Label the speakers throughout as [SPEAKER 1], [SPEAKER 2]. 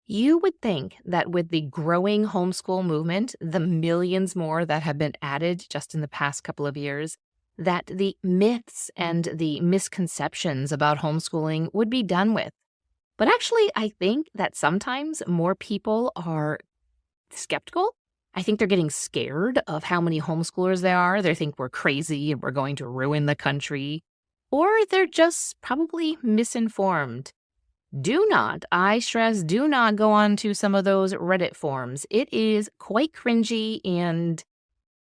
[SPEAKER 1] You would think that with the growing homeschool movement, the millions more that have been added just in the past couple of years, that the myths and the misconceptions about homeschooling would be done with. But actually, I think that sometimes more people are skeptical. I think they're getting scared of how many homeschoolers there are. They think we're crazy and we're going to ruin the country. Or they're just probably misinformed. Do not, I stress, do not go on to some of those Reddit forums. It is quite cringy, and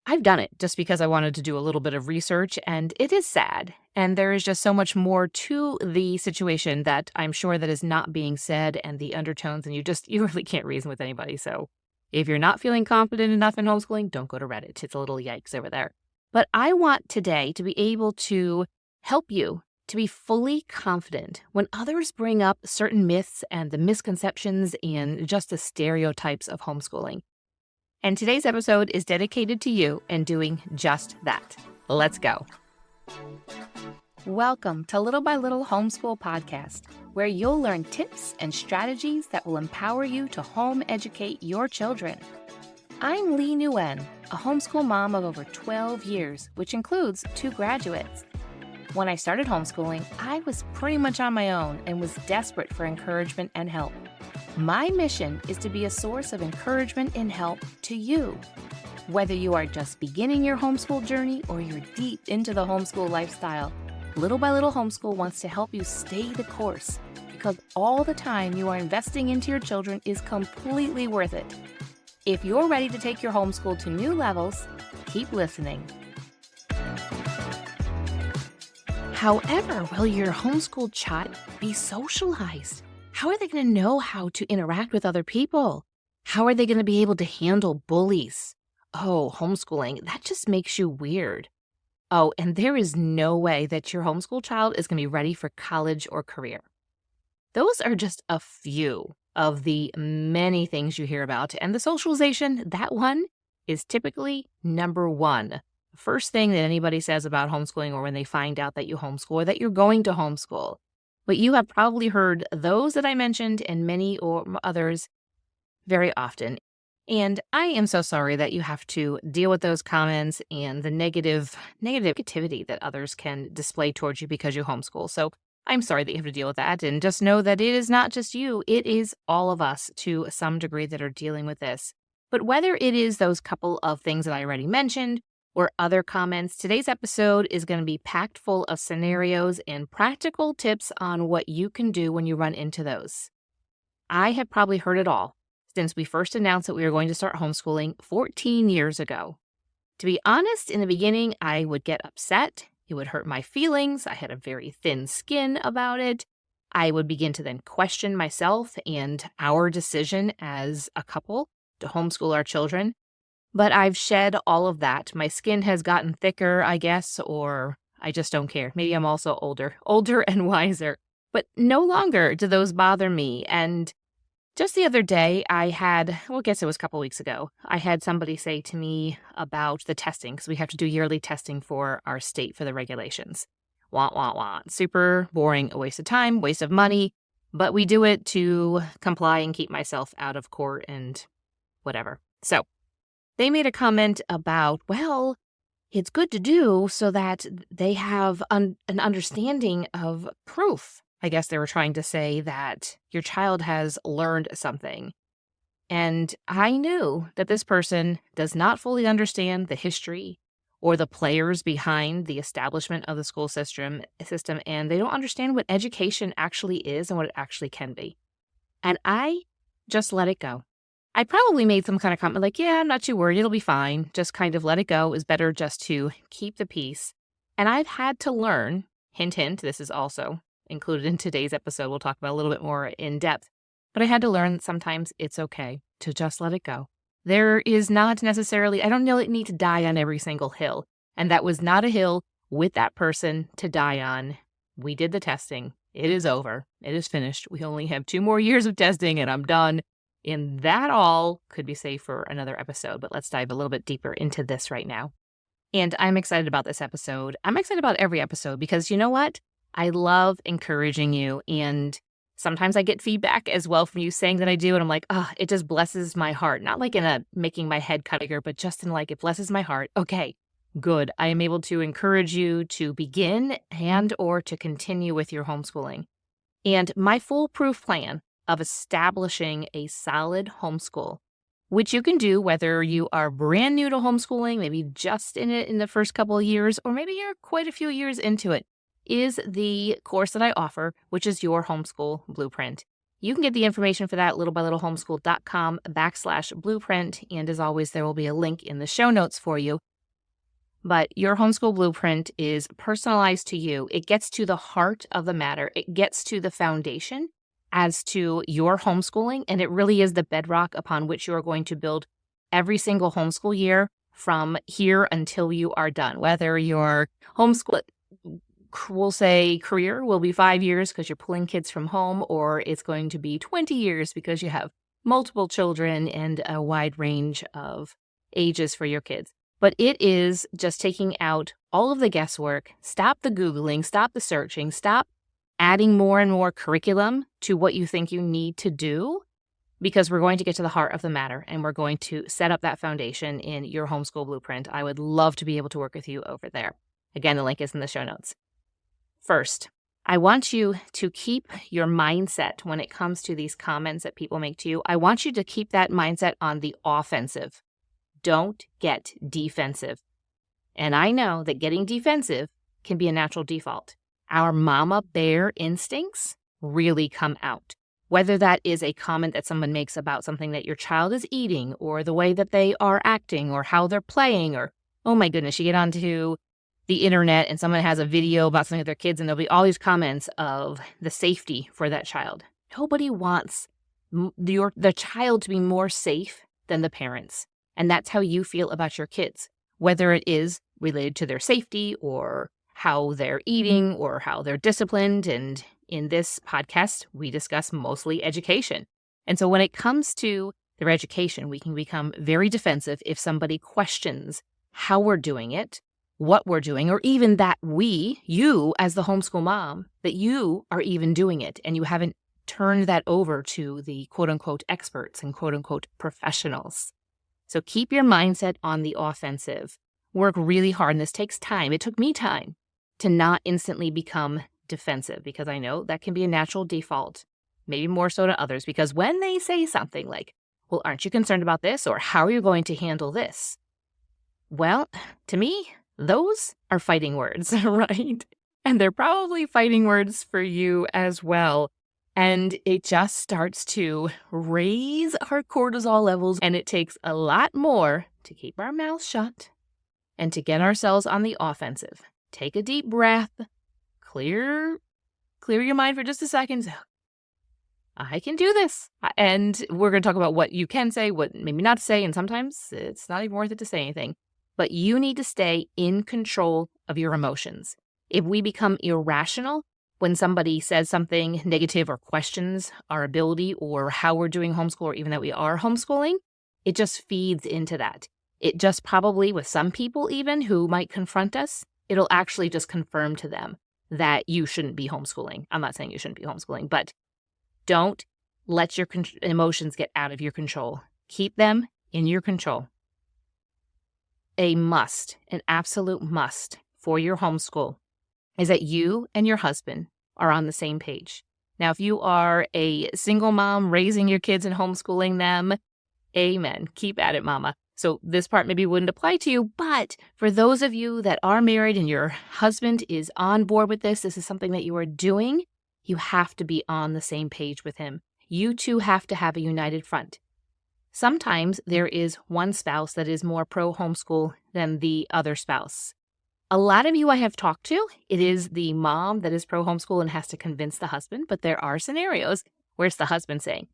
[SPEAKER 1] I've done it just because I wanted to do a little bit of research, and it is sad. And there is just so much more to the situation that I'm sure that is not being said, and the undertones, and you really can't reason with anybody. So if you're not feeling confident enough in homeschooling, don't go to Reddit. It's a little yikes over there. But I want today to be able to help you to be fully confident when others bring up certain myths and the misconceptions and just the stereotypes of homeschooling. And today's episode is dedicated to you and doing just that. Let's go. Welcome to Little by Little Homeschool Podcast, where you'll learn tips and strategies that will empower you to home educate your children. I'm Leigh Nguyen, a homeschool mom of over 12 years, which includes 2 graduates. When I started homeschooling, I was pretty much on my own and was desperate for encouragement and help. My mission is to be a source of encouragement and help to you. Whether you are just beginning your homeschool journey or you're deep into the homeschool lifestyle, Little by Little Homeschool wants to help you stay the course because all the time you are investing into your children is completely worth it. If you're ready to take your homeschool to new levels, keep listening. However, will your homeschooled child be socialized? How are they going to know how to interact with other people? How are they going to be able to handle bullies? Oh, homeschooling, that just makes you weird. Oh, and there is no way that your homeschool child is going to be ready for college or career. Those are just a few of the many things you hear about. And the socialization, that one is typically number one. First thing that anybody says about homeschooling or when they find out that you homeschool or that you're going to homeschool. But you have probably heard those that I mentioned and many or others very often. And I am so sorry that you have to deal with those comments and the negativity that others can display towards you because you homeschool. So I'm sorry that you have to deal with that. And just know that it is not just you. It is all of us to some degree that are dealing with this. But whether it is those couple of things that I already mentioned, or other comments, today's episode is going to be packed full of scenarios and practical tips on what you can do when you run into those. I have probably heard it all since we first announced that we were going to start homeschooling 14 years ago. To be honest, in the beginning, I would get upset. It would hurt my feelings. I had a very thin skin about it. I would begin to then question myself and our decision as a couple to homeschool our children. But I've shed all of that. My skin has gotten thicker, I guess, or I just don't care. Maybe I'm also older and wiser. But no longer do those bother me. And just the other day, I guess it was a couple weeks ago, I had somebody say to me about the testing, because we have to do yearly testing for our state for the regulations. Wah, wah, wah. Super boring, a waste of time, waste of money. But we do it to comply and keep myself out of court and whatever. So they made a comment about, well, it's good to do so that they have an understanding of proof. I guess they were trying to say that your child has learned something. And I knew that this person does not fully understand the history or the players behind the establishment of the school system, and they don't understand what education actually is and what it actually can be. And I just let it go. I probably made some kind of comment like, yeah, I'm not too worried. It'll be fine. Just kind of let it go. It's better just to keep the peace. And I've had to learn, hint, hint, this is also included in today's episode. We'll talk about a little bit more in depth. But I had to learn that sometimes it's okay to just let it go. There is not necessarily, I don't need to die on every single hill. And that was not a hill with that person to die on. We did the testing. It is over. It is finished. We only have 2 more years of testing and I'm done. And that all could be saved for another episode, but let's dive a little bit deeper into this right now. And I'm excited about this episode. I'm excited about every episode because you know what? I love encouraging you and Sometimes I get feedback as well from you saying that I do, and I'm like, oh, it just blesses my heart. Not like in a making my head cuttier, but just in like, it blesses my heart. Okay, good. I am able to encourage you to begin and or to continue with your homeschooling. And my foolproof plan of establishing a solid homeschool, which you can do whether you are brand new to homeschooling, maybe just in it in the first couple of years, or maybe you're quite a few years into it, is the course that I offer, which is your homeschool blueprint. You can get the information for that at littlebylittleHomeschool.com/blueprint. And as always, there will be a link in the show notes for you. But your homeschool blueprint is personalized to you. It gets to the heart of the matter. It gets to the foundation as to your homeschooling, and it really is the bedrock upon which you are going to build every single homeschool year from here until you are done. Whether your homeschool, we'll say career will be 5 years because you're pulling kids from home, or it's going to be 20 years because you have multiple children and a wide range of ages for your kids. But it is just taking out all of the guesswork, stop the Googling, stop the searching, stop adding more and more curriculum to what you think you need to do, because we're going to get to the heart of the matter and we're going to set up that foundation in your homeschool blueprint. I would love to be able to work with you over there. Again, the link is in the show notes. First, I want you to keep your mindset when it comes to these comments that people make to you. I want you to keep that mindset on the offensive. Don't get defensive. And I know that getting defensive can be a natural default. Our mama bear instincts really come out. Whether that is a comment that someone makes about something that your child is eating, or the way that they are acting, or how they're playing, or, oh my goodness, you get onto the internet and someone has a video about something with their kids and there'll be all these comments of the safety for that child. Nobody wants the child to be more safe than the parents. And that's how you feel about your kids, whether it is related to their safety or how they're eating or how they're disciplined. And in this podcast, we discuss mostly education. And so when it comes to their education, we can become very defensive if somebody questions how we're doing it, what we're doing, or even that you as the homeschool mom, that you are even doing it and you haven't turned that over to the quote unquote experts and quote unquote professionals. So keep your mindset on the offensive. Work really hard, and this takes time. It took me time to not instantly become defensive, because I know that can be a natural default, maybe more so to others, because when they say something like, well, aren't you concerned about this? Or how are you going to handle this? Well, to me, those are fighting words, right? And they're probably fighting words for you as well. And it just starts to raise our cortisol levels, and it takes a lot more to keep our mouths shut and to get ourselves on the offensive. Take a deep breath, clear your mind for just a second. I can do this. And we're going to talk about what you can say, what maybe not to say, and sometimes it's not even worth it to say anything. But you need to stay in control of your emotions. If we become irrational when somebody says something negative or questions our ability or how we're doing homeschool, or even that we are homeschooling, it just feeds into that. It just probably, with some people even who might confront us, it'll actually just confirm to them that you shouldn't be homeschooling. I'm not saying you shouldn't be homeschooling, but don't let your emotions get out of your control. Keep them in your control. A must, an absolute must for your homeschool is that you and your husband are on the same page. Now, if you are a single mom raising your kids and homeschooling them, amen. Keep at it, mama. So this part maybe wouldn't apply to you, but for those of you that are married and your husband is on board with this is something that you are doing, you have to be on the same page with him. You two have to have a united front. Sometimes there is one spouse that is more pro-homeschool than the other spouse. A lot of you I have talked to, it is the mom that is pro-homeschool and has to convince the husband, but there are scenarios where it's the husband saying,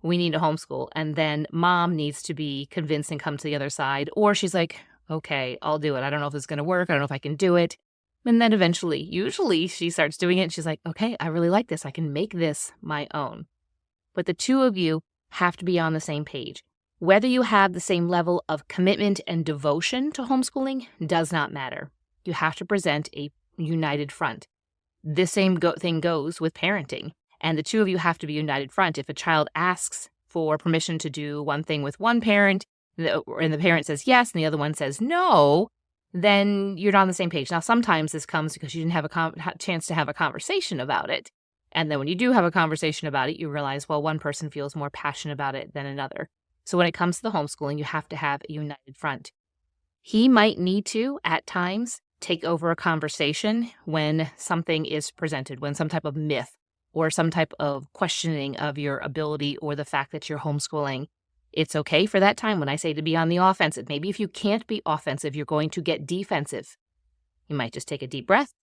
[SPEAKER 1] we need to homeschool, and then mom needs to be convinced and come to the other side, or she's like, okay, I'll do it. I don't know if it's going to work. I don't know if I can do it. And then eventually, usually she starts doing it and she's like, okay, I really like this. I can make this my own. But the two of you have to be on the same page. Whether you have the same level of commitment and devotion to homeschooling does not matter. You have to present a united front. This same thing goes with parenting. And the two of you have to be united front. If a child asks for permission to do one thing with one parent, and the parent says yes, and the other one says no, then you're not on the same page. Now, sometimes this comes because you didn't have a chance to have a conversation about it. And then when you do have a conversation about it, you realize, well, one person feels more passionate about it than another. So when it comes to the homeschooling, you have to have a united front. He might need to, at times, take over a conversation when something is presented, when some type of myth or some type of questioning of your ability or the fact that you're homeschooling. It's okay for that time when I say to be on the offensive. Maybe if you can't be offensive, you're going to get defensive. You might just take a deep breath,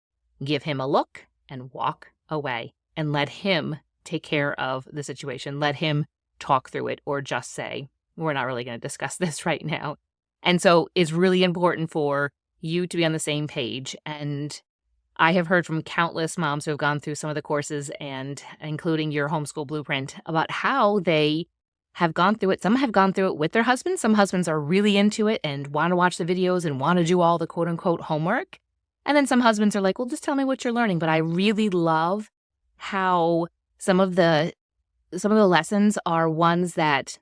[SPEAKER 1] give him a look, and walk away and let him take care of the situation. Let him talk through it or just say, we're not really going to discuss this right now. And so it's really important for you to be on the same page. And I have heard from countless moms who have gone through some of the courses and including your homeschool blueprint about how they have gone through it. Some have gone through it with their husbands. Some husbands are really into it and want to watch the videos and want to do all the quote unquote homework. And then some husbands are like, well, just tell me what you're learning. But I really love how some of the lessons are ones that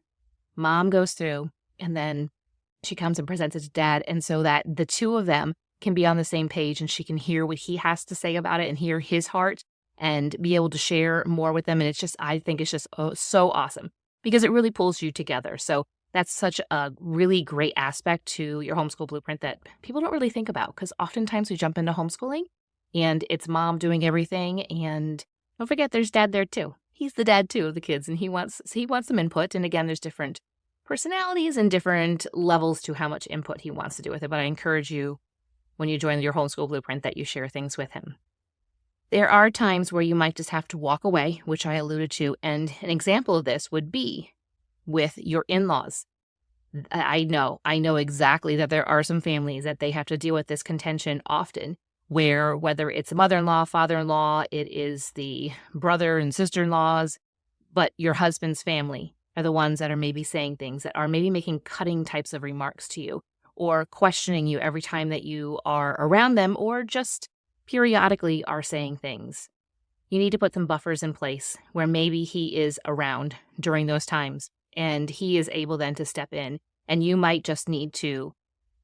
[SPEAKER 1] mom goes through and then she comes and presents it to dad. And so that the two of them can be on the same page and she can hear what he has to say about it and hear his heart and be able to share more with them. And I think it's just so awesome because it really pulls you together. So that's such a really great aspect to your homeschool blueprint that people don't really think about because oftentimes we jump into homeschooling and it's mom doing everything. And don't forget, there's dad there too. He's the dad too of the kids and he wants some input. And again, there's different personalities and different levels to how much input he wants to do with it. But I encourage you when you join your homeschool blueprint that you share things with him. There are times where you might just have to walk away, which I alluded to. And an example of this would be with your in-laws. I know exactly that there are some families that they have to deal with this contention often, where whether it's a mother-in-law, father-in-law, it is the brother and sister-in-laws, but your husband's family are the ones that are maybe saying things that are maybe making cutting types of remarks to you or questioning you every time that you are around them or just periodically are saying things. You need to put some buffers in place where maybe he is around during those times and he is able then to step in and you might just need to,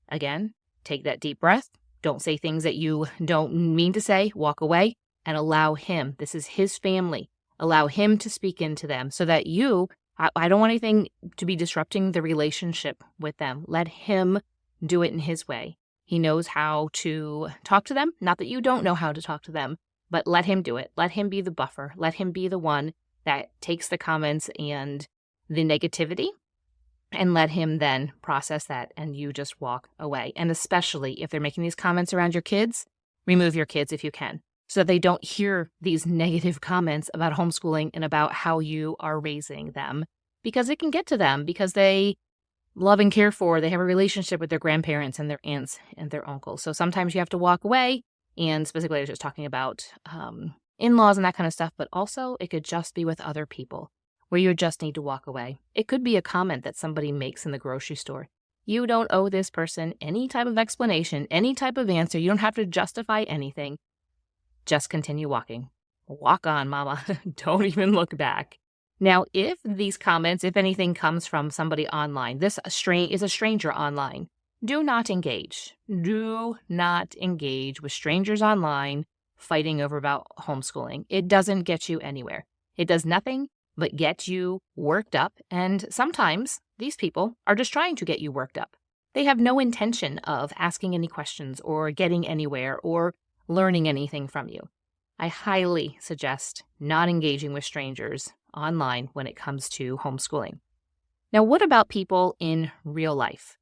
[SPEAKER 1] again, take that deep breath. Don't say things that you don't mean to say, walk away and allow him. This is his family. Allow him to speak into them so that I don't want anything to be disrupting the relationship with them. Let him do it in his way. He knows how to talk to them. Not that you don't know how to talk to them, but let him do it. Let him be the buffer. Let him be the one that takes the comments and the negativity and let him then process that and you just walk away. And especially if they're making these comments around your kids, remove your kids if you can so that they don't hear these negative comments about homeschooling and about how you are raising them because it can get to them because they love and care for, they have a relationship with their grandparents and their aunts and their uncles. So sometimes you have to walk away. And specifically, I was just talking about in-laws and that kind of stuff, but also it could just be with other people where you just need to walk away. It could be a comment that somebody makes in the grocery store. You don't owe this person any type of explanation, any type of answer. You don't have to justify anything. Just continue walking. Walk on, mama. Don't even look back. Now, if these comments, if anything comes from somebody online, this is a stranger online, do not engage. Do not engage with strangers online fighting over about homeschooling. It doesn't get you anywhere. It does nothing but get you worked up. And sometimes these people are just trying to get you worked up. They have no intention of asking any questions or getting anywhere or learning anything from you. I highly suggest not engaging with strangers online when it comes to homeschooling. Now, what about people in real life?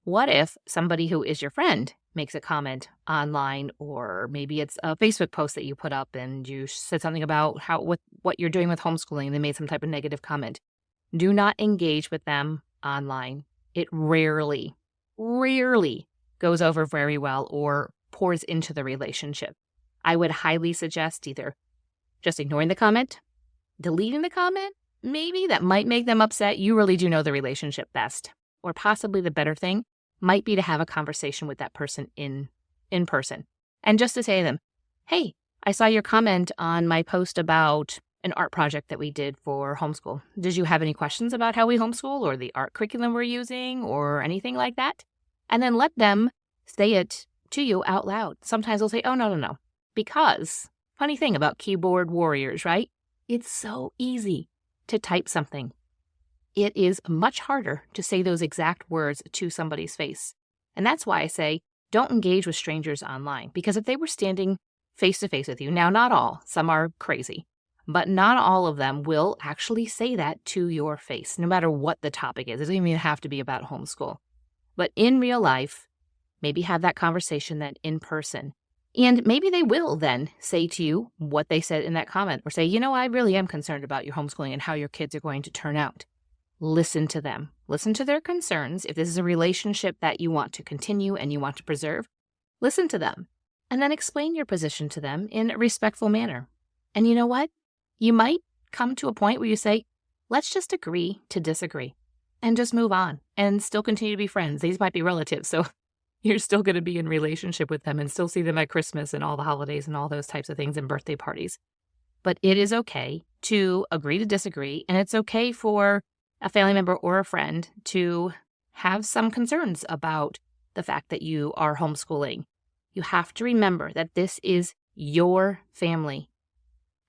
[SPEAKER 1] What if somebody who is your friend makes a comment online, or maybe it's a Facebook post that you put up and you said something about what you're doing with homeschooling and they made some type of negative comment? Do not engage with them online. It rarely goes over very well or pours into the relationship. I would highly suggest either just ignoring the comment, deleting the comment, maybe that might make them upset. You really do know the relationship best. Or possibly the better thing might be to have a conversation with that person in person. And just to say to them, hey, I saw your comment on my post about, an art project that we did for homeschool. Did you have any questions about how we homeschool or the art curriculum we're using or anything like that? And then let them say it to you out loud. Sometimes they'll say, oh, no, no, no. Because, funny thing about keyboard warriors, right? It's so easy to type something. It is much harder to say those exact words to somebody's face. And that's why I say, don't engage with strangers online. Because if they were standing face to face with you, now not all, some are crazy, but not all of them will actually say that to your face, no matter what the topic is. It doesn't even have to be about homeschool. But in real life, maybe have that conversation then in person. And maybe they will then say to you what they said in that comment, or say, you know, I really am concerned about your homeschooling and how your kids are going to turn out. Listen to them. Listen to their concerns. If this is a relationship that you want to continue and you want to preserve, listen to them. And then explain your position to them in a respectful manner. And you know what? You might come to a point where you say, let's just agree to disagree and just move on and still continue to be friends. These might be relatives, so you're still going to be in relationship with them and still see them at Christmas and all the holidays and all those types of things and birthday parties. But it is okay to agree to disagree, and it's okay for a family member or a friend to have some concerns about the fact that you are homeschooling. You have to remember that this is your family.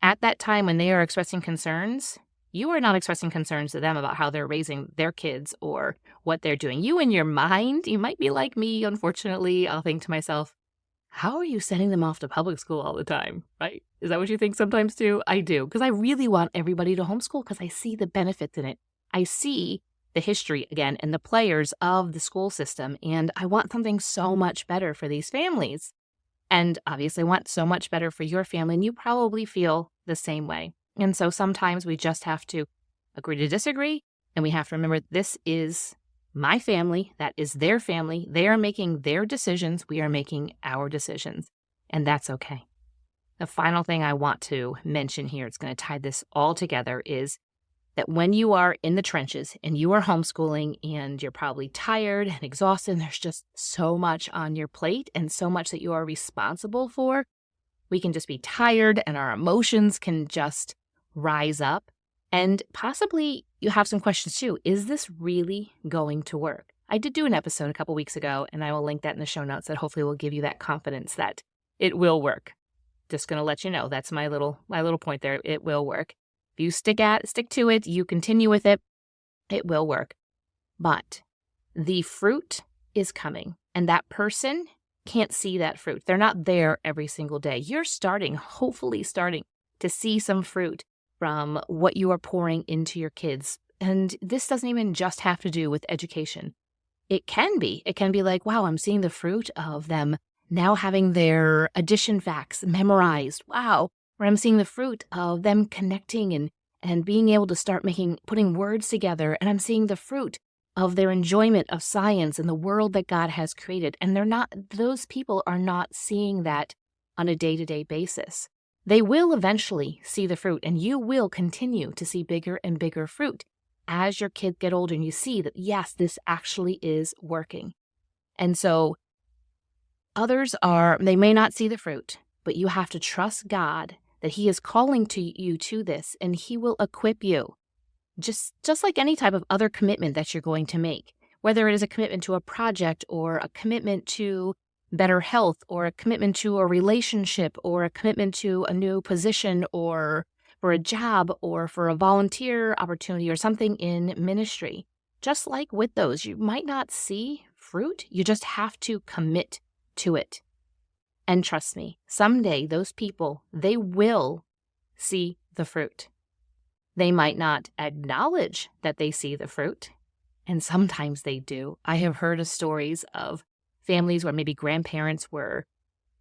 [SPEAKER 1] At that time when they are expressing concerns, you are not expressing concerns to them about how they're raising their kids or what they're doing. You in your mind, you might be like me, unfortunately. I'll think to myself, how are you sending them off to public school all the time, right? Is that what you think sometimes too? I do, because I really want everybody to homeschool because I see the benefits in it. I see the history again and the players of the school system, and I want something so much better for these families. And obviously I want so much better for your family, and you probably feel the same way. And so sometimes we just have to agree to disagree, and we have to remember this is my family, that is their family. They are making their decisions. We are making our decisions, and that's okay. The final thing I want to mention here, it's going to tie this all together, is that when you are in the trenches and you are homeschooling and you're probably tired and exhausted, and there's just so much on your plate and so much that you are responsible for, we can just be tired and our emotions can just rise up. And possibly you have some questions too. Is this really going to work? I did do an episode a couple weeks ago, and I will link that in the show notes that hopefully will give you that confidence that it will work. Just going to let you know, that's my little point there. It will work. If you stick to it, you continue with it, it will work. But the fruit is coming, and that person can't see that fruit. They're not there every single day. You're hopefully starting to see some fruit from what you are pouring into your kids. And this doesn't even just have to do with education. It can be like, wow, I'm seeing the fruit of them now having their addition facts memorized. Wow. Or I'm seeing the fruit of them connecting and being able to start putting words together. And I'm seeing the fruit of their enjoyment of science and the world that God has created. And those people are not seeing that on a day-to-day basis. They will eventually see the fruit, and you will continue to see bigger and bigger fruit as your kids get older and you see that, yes, this actually is working. And so they may not see the fruit, but you have to trust God that He is calling to you to this, and He will equip you. Just like any type of other commitment that you're going to make, whether it is a commitment to a project or a commitment to better health or a commitment to a relationship or a commitment to a new position or for a job or for a volunteer opportunity or something in ministry. Just like with those, you might not see fruit. You just have to commit to it. And trust me, someday those people, they will see the fruit. They might not acknowledge that they see the fruit, and sometimes they do. I have heard of stories of families where maybe grandparents were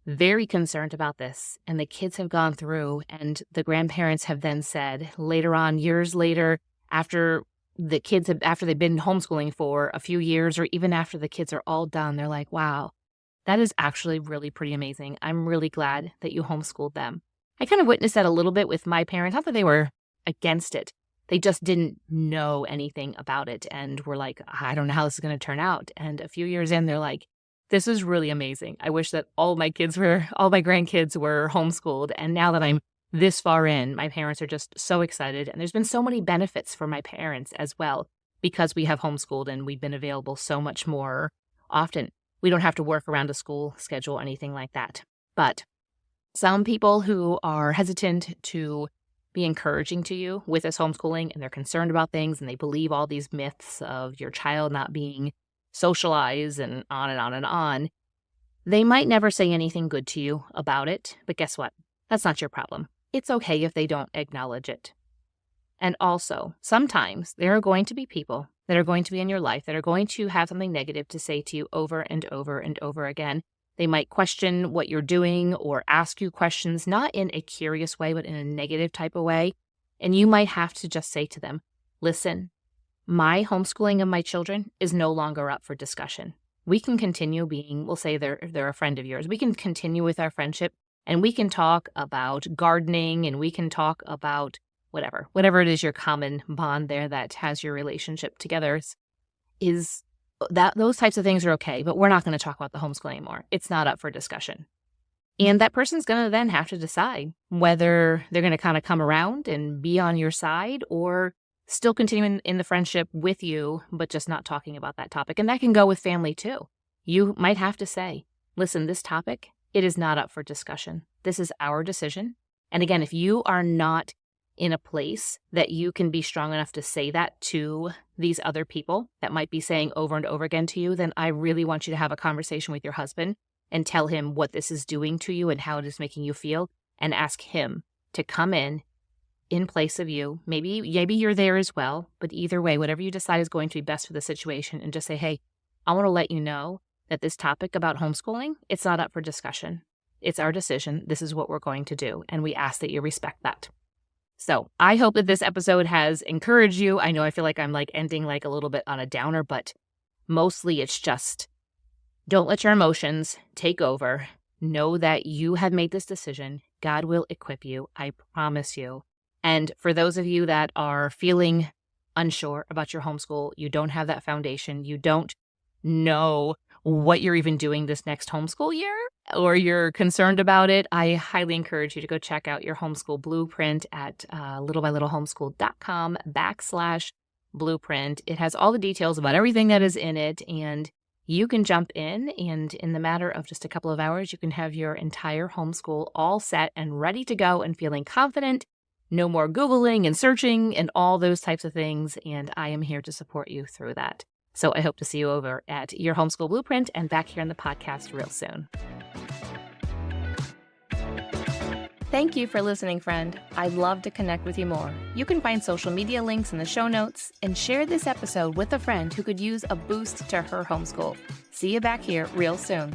[SPEAKER 1] very concerned about this, and the kids have gone through, and the grandparents have then said later on, years later, after they've been homeschooling for a few years, or even after the kids are all done, they're like, wow, that is actually really pretty amazing. I'm really glad that you homeschooled them. I kind of witnessed that a little bit with my parents. Not that they were against it. They just didn't know anything about it and were like, I don't know how this is going to turn out. And a few years in, they're like, this is really amazing. I wish that all my grandkids were homeschooled. And now that I'm this far in, my parents are just so excited. And there's been so many benefits for my parents as well because we have homeschooled and we've been available so much more often. We don't have to work around a school schedule or anything like that. But some people who are hesitant to be encouraging to you with this homeschooling and they're concerned about things and they believe all these myths of your child not being socialized and on and on and on, they might never say anything good to you about it. But guess what? That's not your problem. It's okay if they don't acknowledge it. And also, sometimes there are going to be people that are going to be in your life that are going to have something negative to say to you over and over and over again. They might question what you're doing or ask you questions, not in a curious way, but in a negative type of way. And you might have to just say to them, listen, my homeschooling of my children is no longer up for discussion. We can continue being, we'll say they're a friend of yours. We can continue with our friendship and we can talk about gardening and we can talk about whatever it is your common bond there that has your relationship together is that those types of things are okay, but we're not going to talk about the homeschool anymore. It's not up for discussion. And that person's going to then have to decide whether they're going to kind of come around and be on your side or still continuing in the friendship with you, but just not talking about that topic. And that can go with family too. You might have to say, listen, this topic, it is not up for discussion. This is our decision. And again, if you are not in a place that you can be strong enough to say that to these other people that might be saying over and over again to you, then I really want you to have a conversation with your husband and tell him what this is doing to you and how it is making you feel, and ask him to come in place of you. Maybe you're there as well, but either way, whatever you decide is going to be best for the situation, and just say, hey, I want to let you know that this topic about homeschooling, it's not up for discussion. It's our decision. This is what we're going to do, and we ask that you respect that. So I hope that this episode has encouraged you. I know I feel like I'm ending a little bit on a downer, but mostly it's just don't let your emotions take over. Know that you have made this decision. God will equip you. I promise you. And for those of you that are feeling unsure about your homeschool, you don't have that foundation, you don't know what you're even doing this next homeschool year, or you're concerned about it, I highly encourage you to go check out your homeschool blueprint at littlebylittlehomeschool.com/blueprint. It has all the details about everything that is in it, and you can jump in, and in the matter of just a couple of hours, you can have your entire homeschool all set and ready to go and feeling confident. No more Googling and searching and all those types of things, and I am here to support you through that. So I hope to see you over at your homeschool blueprint and back here on the podcast real soon. Thank you for listening, friend. I'd love to connect with you more. You can find social media links in the show notes and share this episode with a friend who could use a boost to her homeschool. See you back here real soon.